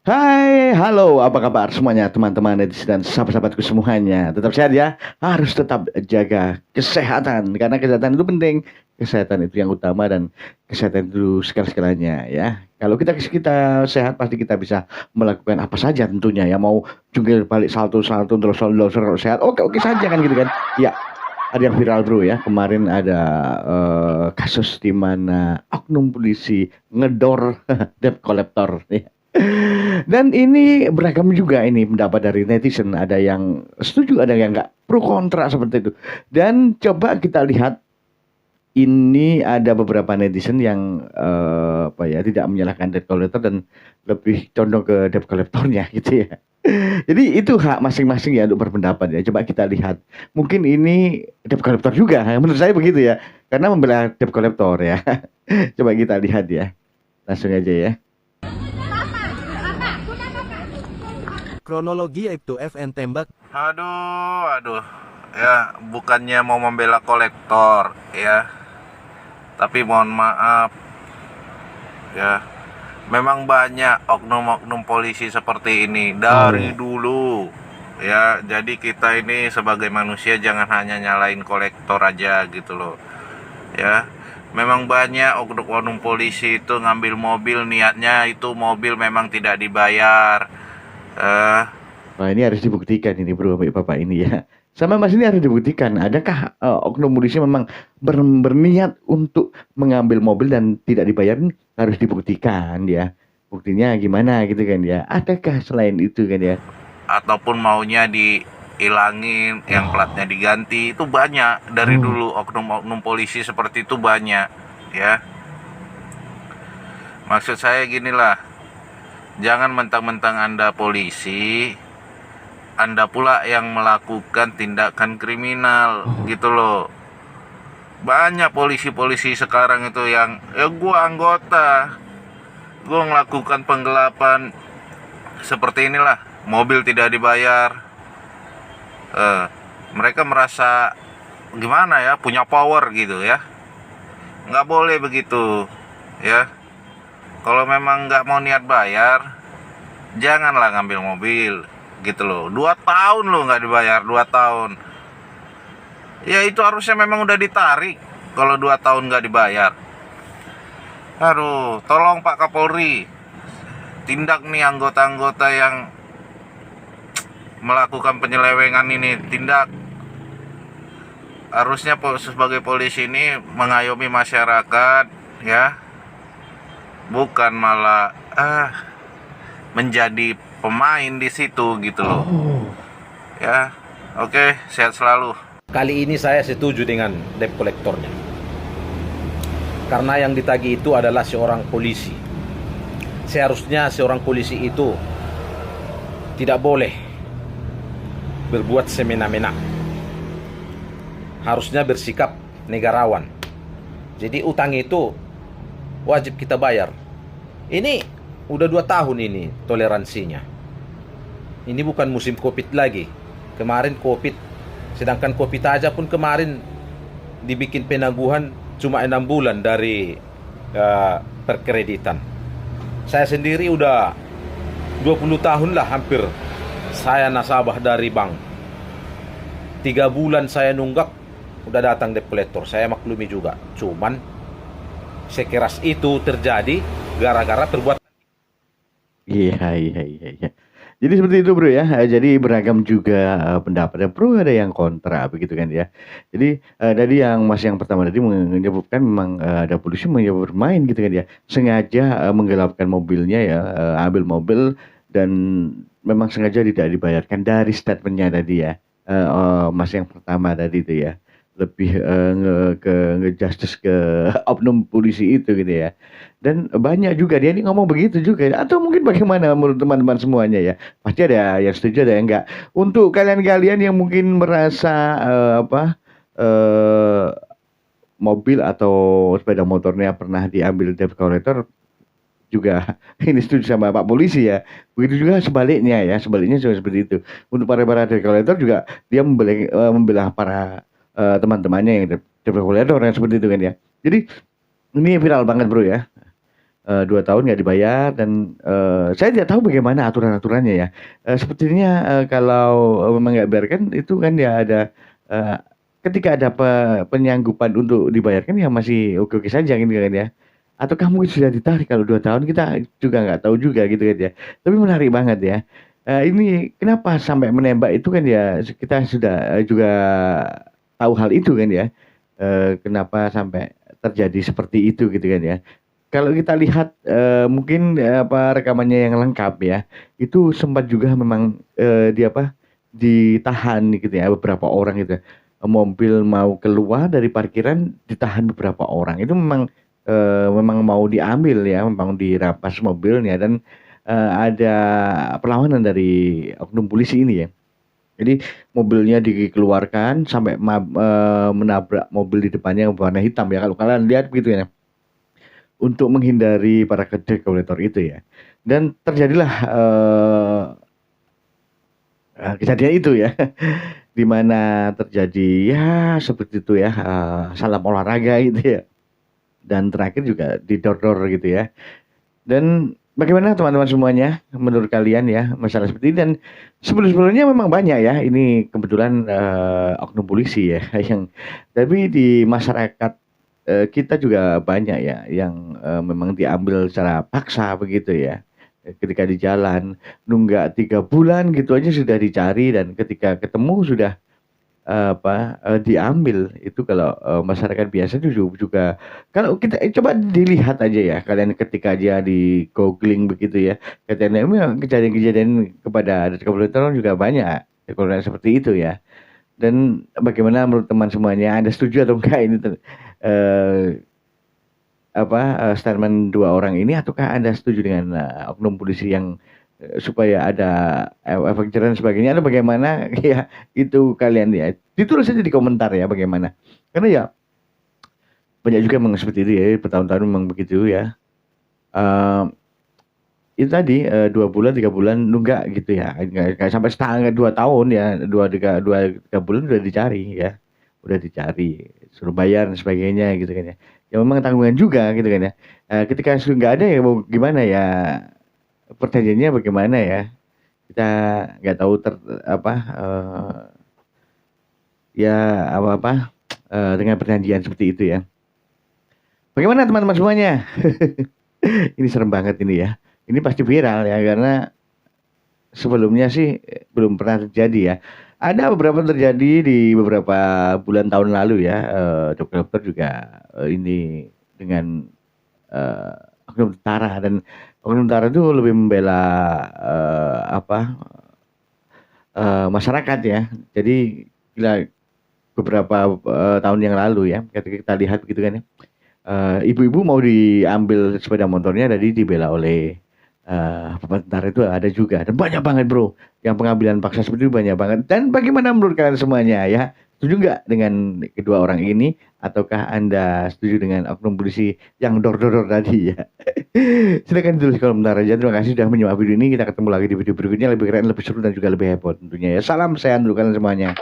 Hai, halo, apa kabar semuanya teman-teman netizen dan sahabat-sahabatku semuanya. Tetap sehat ya, harus tetap jaga kesehatan karena kesehatan itu penting. Kesehatan itu yang utama dan kesehatan itu segala-segalanya ya. Kalau kita sehat pasti kita bisa melakukan apa saja tentunya ya. Mau jungkir balik salto-salto terus kalau sehat, oke oke saja kan gitu kan. Ya, ada yang viral bro ya. Kemarin ada kasus di mana oknum polisi ngedor debt collector. Ya. Dan ini beragam juga ini pendapat dari netizen. Ada yang setuju, ada yang nggak pro kontra seperti itu. Dan coba kita lihat ini ada beberapa netizen yang apa ya tidak menyalahkan debt collector dan lebih condong ke debt collectornya gitu ya. Jadi itu hak masing-masing ya untuk berpendapat ya. Coba kita lihat. Mungkin ini debt collector juga. Menurut saya begitu ya. Karena membela debt collector ya. Coba kita lihat ya. Langsung aja ya. Kronologi Aibtu FN tembak. Aduh, ya bukannya mau membela kolektor, ya, tapi mohon maaf, ya, memang banyak oknum-oknum polisi seperti ini dari dulu, ya. Jadi kita ini sebagai manusia jangan hanya nyalain kolektor aja gitu loh, ya. Memang banyak oknum-oknum polisi itu ngambil mobil, niatnya itu mobil memang tidak dibayar. eh Wah ini harus dibuktikan ini bro, bapak ini ya. Sama mas ini harus dibuktikan. Adakah oknum polisi memang berniat untuk mengambil mobil dan tidak dibayar? Harus dibuktikan ya. Buktinya gimana gitu kan ya. Adakah selain itu kan ya? Ataupun maunya dihilangin, yang platnya diganti, itu banyak dari dulu. Oknum-oknum polisi seperti itu banyak, ya. Maksud saya ginilah, jangan mentang-mentang Anda polisi, Anda pula yang melakukan tindakan kriminal gitu loh. Banyak polisi-polisi sekarang itu yang gua anggota, gua melakukan penggelapan seperti inilah, mobil tidak dibayar. Mereka merasa gimana ya, punya power gitu ya. Nggak boleh begitu ya. Kalau memang nggak mau niat bayar, janganlah ngambil mobil gitu loh. 2 tahun loh nggak dibayar, 2 tahun. Ya itu harusnya memang udah ditarik kalau 2 tahun nggak dibayar. Aduh, tolong Pak Kapolri, tindak nih anggota-anggota yang melakukan penyelewengan ini, tindak. Harusnya sebagai polisi ini mengayomi masyarakat, ya, bukan malah menjadi pemain di situ gitu loh. Ya, oke, sehat selalu. Kali ini saya setuju dengan debt kolektornya. Karena yang ditagih itu adalah seorang polisi. Seharusnya seorang polisi itu tidak boleh berbuat semena-mena. Harusnya bersikap negarawan. Jadi utang itu wajib kita bayar. Ini udah 2 tahun ini toleransinya. Ini bukan musim Covid lagi. Kemarin Covid, sedangkan Covid aja pun kemarin dibikin penangguhan cuma 6 bulan dari perkreditan. Saya sendiri udah 20 tahun lah hampir saya nasabah dari bank. 3 bulan saya nunggak, udah datang debt collector. Saya maklumi juga. Cuman sekeras itu terjadi gara-gara perbuatan. Iya. Jadi seperti itu bro ya. Jadi beragam juga pendapatnya pro ada yang kontra begitu kan ya. Jadi tadi yang pertama tadi menyebutkan memang ada polisi bermain gitu kan ya. Sengaja menggelapkan mobilnya ya, ambil mobil dan memang sengaja tidak dibayarkan dari statementnya tadi ya. Mas yang pertama tadi itu ya. Lebih nge-justice ke oknum polisi itu gitu ya. Dan banyak juga dia ini ngomong begitu juga ya. Atau mungkin bagaimana menurut teman-teman semuanya ya. Pasti ada yang setuju ada yang enggak. Untuk kalian-kalian yang mungkin merasa eh, mobil atau sepeda motornya pernah diambil debt collector juga ini setuju sama Pak Polisi ya. Begitu juga sebaliknya ya. Sebaliknya juga seperti itu. Untuk para debt collector juga dia membelah para teman-temannya yang debt collector yang seperti itu kan ya. Jadi ini viral banget bro ya. 2 tahun nggak dibayar dan saya tidak tahu bagaimana aturan-aturannya ya. Sepertinya kalau memang nggak dibayarkan itu kan ya ada eh, ketika ada penyanggupan untuk dibayarkan ya masih oke-oke saja gitu kan ya. Ataukah mungkin sudah ditarik kalau 2 tahun kita juga nggak tahu juga gitu kan ya. Tapi menarik banget ya. Ini kenapa sampai menembak itu kan ya kita sudah juga tahu hal itu kan ya. Kenapa sampai terjadi seperti itu gitu kan ya. Kalau kita lihat mungkin apa rekamannya yang lengkap ya, itu sempat juga memang ditahan gitu ya beberapa orang gitu. Mobil mau keluar dari parkiran ditahan beberapa orang. Itu memang mau diambil ya, memang dirampas mobilnya dan ada perlawanan dari oknum polisi ini ya. Jadi mobilnya dikeluarkan sampai menabrak mobil di depannya yang warna hitam ya. Kalau kalian lihat begitu ya untuk menghindari para kolektor itu ya. Dan terjadilah kejadian itu ya, di mana terjadi ya seperti itu ya, salam olahraga gitu ya. Dan terakhir juga didor-dor gitu ya. Dan bagaimana teman-teman semuanya menurut kalian ya masalah seperti ini dan sebelum-sebelumnya memang banyak ya ini kebetulan oknum polisi ya yang tapi di masyarakat kita juga banyak ya yang memang diambil secara paksa begitu ya. Ketika di jalan nunggak 3 bulan gitu aja sudah dicari dan ketika ketemu sudah diambil itu kalau masyarakat biasa itu juga kalau kita coba dilihat aja ya kalian ketika aja di googling begitu ya katanya memang kejadian-kejadian kepada kolektor juga banyak kalau seperti itu ya dan bagaimana menurut teman semuanya Anda setuju atau enggak ini eh, statement 2 orang ini ataukah Anda setuju dengan oknum polisi yang supaya ada efek jerah dan sebagainya atau bagaimana ya itu kalian ya ditulis aja di komentar ya bagaimana karena ya banyak juga memang seperti itu ya bertahun-tahun memang begitu ya. Eh, itu tadi 2 bulan 3 bulan nunggak gitu ya nggak sampai setengah 2 tahun ya 2 3 bulan udah dicari ya udah dicari suruh bayar dan sebagainya gitu kan ya ya memang tanggungan juga gitu kan ya. Ketika sudah nggak ada ya mau gimana ya perjanjiannya bagaimana ya kita nggak tahu apa ya apa-apa dengan perjanjian seperti itu ya. Bagaimana teman-teman semuanya? Ini serem banget ini ya. Ini pasti viral ya karena sebelumnya sih belum pernah terjadi ya. Ada beberapa terjadi di beberapa bulan tahun lalu ya. Dokter juga ini dengan oknum tentara dan oknum tentara itu lebih membela masyarakat ya. Jadi gila beberapa tahun yang lalu ya ketika kita lihat begitu kan ya. Ibu-ibu mau diambil sepeda motornya tadi dibela oleh tentara itu ada juga dan banyak banget bro yang pengambilan paksa seperti itu banyak banget dan bagaimana menurut kalian semuanya ya setuju nggak dengan kedua orang ini ataukah anda setuju dengan oknum polisi yang dor-dor tadi ya. Silakan tulis di kolom komentar aja. Terima kasih sudah menyimak video ini, kita ketemu lagi di video berikutnya lebih keren lebih seru dan juga lebih heboh tentunya ya. Salam sehat dulu kalian semuanya.